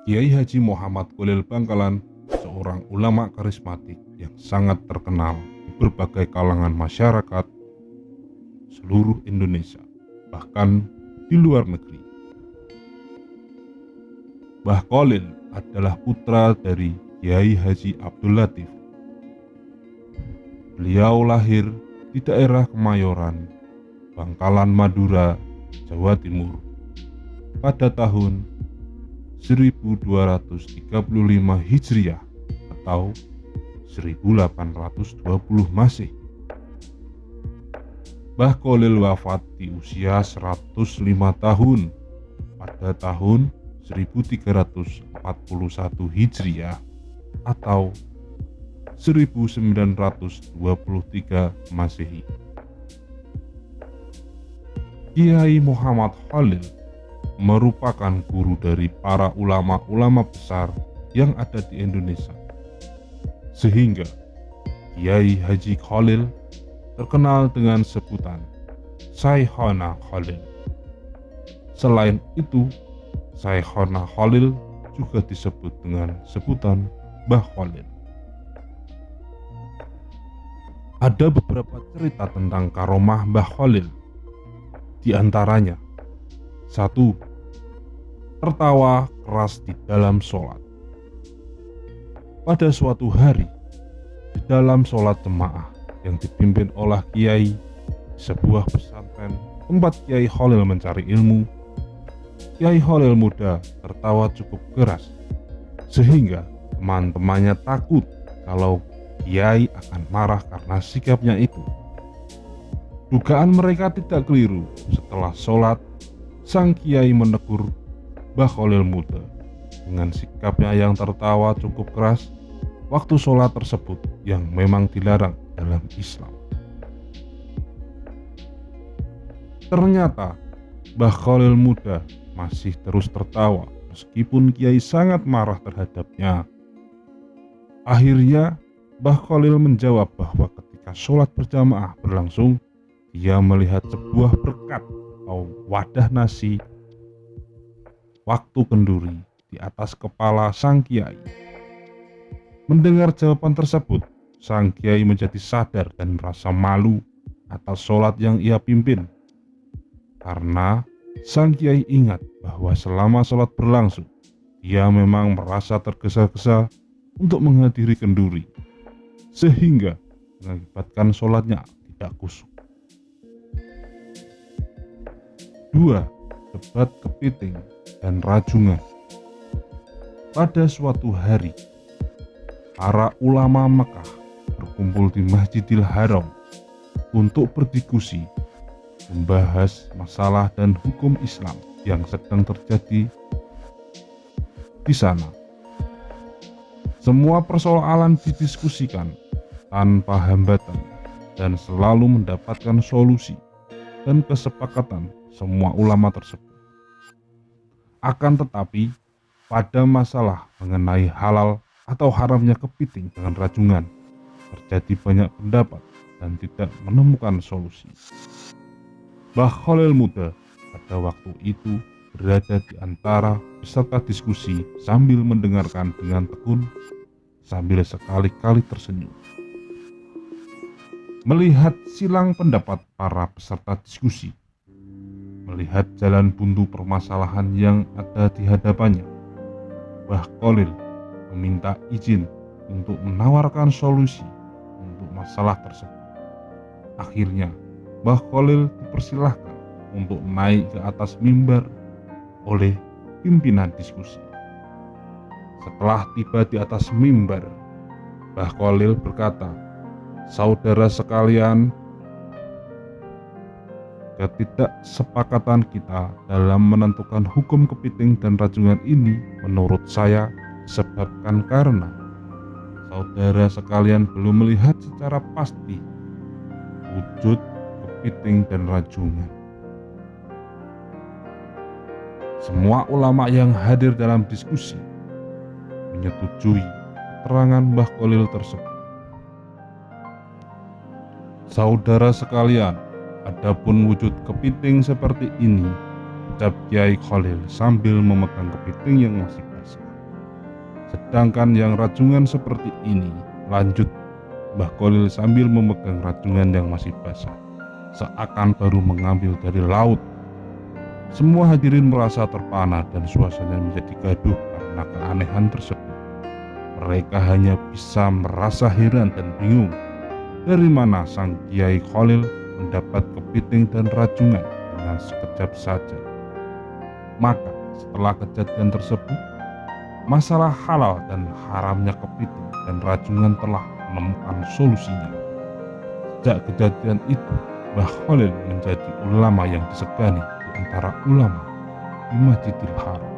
Kiai Haji Muhammad Khalil Bangkalan, seorang ulama karismatik yang sangat terkenal di berbagai kalangan masyarakat seluruh Indonesia, bahkan di luar negeri. Mbah Khalil adalah putra dari Kiai Haji Abdul Latif. Beliau lahir di daerah Kemayoran, Bangkalan, Madura, Jawa Timur pada tahun 1235 Hijriah atau 1820 Masehi. Mbah Khalil wafat di usia 105 tahun pada tahun 1341 Hijriah atau 1923 Masehi. Kiai Muhammad Khalil merupakan guru dari para ulama-ulama besar yang ada di Indonesia, sehingga Kiai Haji Khalil terkenal dengan sebutan Syekhona Khalil. Selain itu, Syekhona Khalil juga disebut dengan sebutan Mbah Khalil. Ada beberapa cerita tentang karomah Mbah Khalil. Di antaranya, 1. Tertawa keras di dalam sholat. Pada suatu hari, di dalam sholat jemaah yang dipimpin oleh Kiai di sebuah pesantren tempat Kiai Khalil mencari ilmu, Kiai Khalil muda tertawa cukup keras, sehingga teman-temannya takut kalau Kiai akan marah karena sikapnya itu. Dugaan mereka tidak keliru. Setelah sholat, sang Kiai menegur Mbah Khalil muda dengan sikapnya yang tertawa cukup keras waktu sholat tersebut yang memang dilarang dalam Islam. Ternyata Mbah Khalil muda masih terus tertawa meskipun Kiai sangat marah terhadapnya. Akhirnya Mbah Khalil menjawab bahwa ketika sholat berjamaah berlangsung, dia melihat sebuah berkat atau wadah nasi waktu kenduri di atas kepala sang Kiai. Mendengar jawaban tersebut, sang Kiai menjadi sadar dan merasa malu atas sholat yang ia pimpin. Karena sang Kiai ingat bahwa selama sholat berlangsung, ia memang merasa tergesa-gesa untuk menghadiri kenduri, sehingga mengakibatkan sholatnya tidak khusyuk. 2. Debat kepiting dan rajungan. Pada suatu hari, para ulama Mekah berkumpul di Masjidil Haram untuk berdiskusi membahas masalah dan hukum Islam yang sedang terjadi di sana. Semua persoalan didiskusikan tanpa hambatan dan selalu mendapatkan solusi dan kesepakatan semua ulama tersebut. Akan tetapi, pada masalah mengenai halal atau haramnya kepiting dengan rajungan, terjadi banyak pendapat dan tidak menemukan solusi. Mbah Khalil muda pada waktu itu berada di antara peserta diskusi sambil mendengarkan dengan tekun, sambil sekali-kali tersenyum. Melihat silang pendapat para peserta diskusi, melihat jalan buntu permasalahan yang ada di hadapannya, Mbah Khalil meminta izin untuk menawarkan solusi untuk masalah tersebut. Akhirnya, Mbah Khalil dipersilahkan untuk naik ke atas mimbar oleh pimpinan diskusi. Setelah tiba di atas mimbar, Mbah Khalil berkata, "Saudara sekalian, ketidaksepakatan kita dalam menentukan hukum kepiting dan rajungan ini menurut saya disebabkan karena saudara sekalian belum melihat secara pasti wujud kepiting dan rajungan." Semua ulama yang hadir dalam diskusi menyetujui keterangan Mbah Khalil tersebut. "Saudara sekalian, adapun wujud kepiting seperti ini," ucap Kiai Khalil sambil memegang kepiting yang masih basah, Sedangkan yang rajungan seperti ini, lanjut Mbah Kholil sambil memegang rajungan yang masih basah, seakan baru mengambil dari laut. Semua hadirin merasa terpana dan suasana menjadi gaduh karena keanehan tersebut. Mereka hanya bisa merasa heran dan bingung dari mana sang Kiai Kholil mendapat kepiting dan rajungan dengan sekejap saja. Maka setelah kejadian tersebut, masalah halal dan haramnya kepiting dan rajungan telah menemukan solusinya. Sejak kejadian itu, Mbah Kholil menjadi ulama yang disegani di antara ulama di Masjidil Haram.